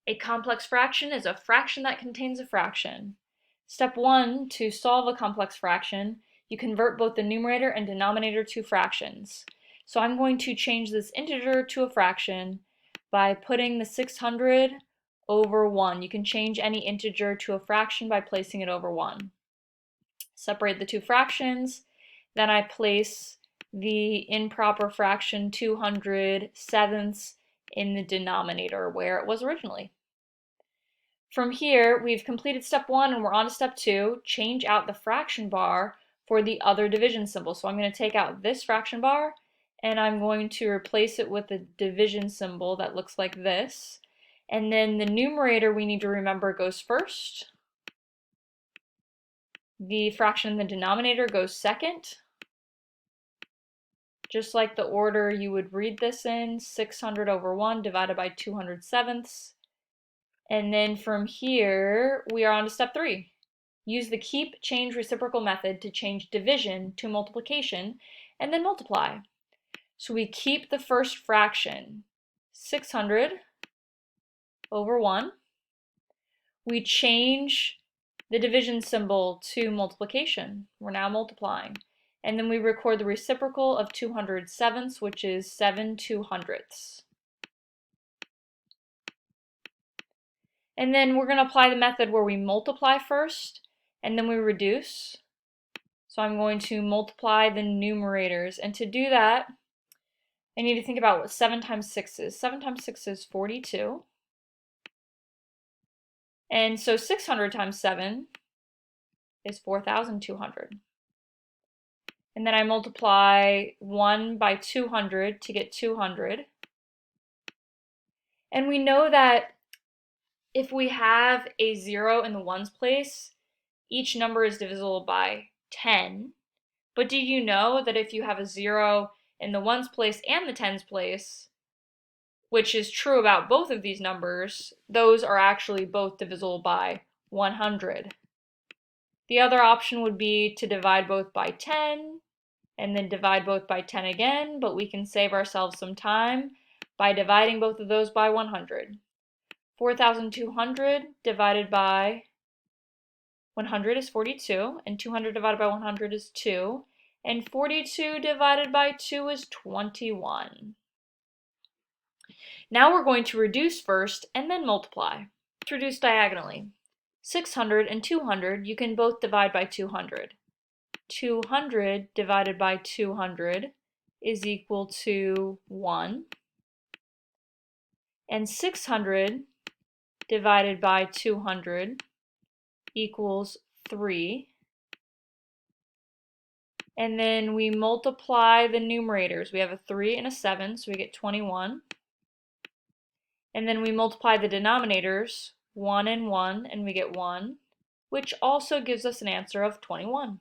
A complex fraction is a fraction that contains a fraction. Step 1, to solve a complex fraction, you convert both the numerator and denominator to fractions. So I'm going to change this integer to a fraction by putting the 600 over 1. You can change any integer to a fraction by placing it over 1. Separate the two fractions, then I place the improper fraction 200/7 in the denominator where it was originally. From here, we've completed step 1 and we're on to step 2. Change out the fraction bar for the other division symbol. So I'm going to take out this fraction bar and I'm going to replace it with a division symbol that looks like this. And then the numerator, we need to remember, goes first. The fraction in the denominator goes second. Just like the order you would read this in, 600 over 1 divided by 200/7. And then from here, we are on to step 3. Use the keep, change, reciprocal method to change division to multiplication, and then multiply. So we keep the first fraction, 600 over 1. We change the division symbol to multiplication. We're now multiplying. And then we record the reciprocal of 200/7, which is 7/200. And then we're going to apply the method where we multiply first, and then we reduce. So I'm going to multiply the numerators. And to do that, I need to think about what 7 times 6 is. 7 times 6 is 42. And so 600 times 7 is 4,200. And then I multiply 1 by 200 to get 200. And we know that if we have a 0 in the ones place, each number is divisible by 10. But did you know that if you have a 0 in the ones place and the tens place, which is true about both of these numbers, those are actually both divisible by 100. The other option would be to divide both by 10 and then divide both by 10 again, but we can save ourselves some time by dividing both of those by 100. 4,200 divided by 100 is 42, and 200 divided by 100 is 2, and 42 divided by 2 is 21. Now we're going to reduce first and then multiply. Let's reduce diagonally. 600 and 200, you can both divide by 200. 200 divided by 200 is equal to 1. And 600 divided by 200 equals 3. And then we multiply the numerators. We have a 3 and a 7, so we get 21. And then we multiply the denominators, 1 and 1, and we get 1, which also gives us an answer of 21.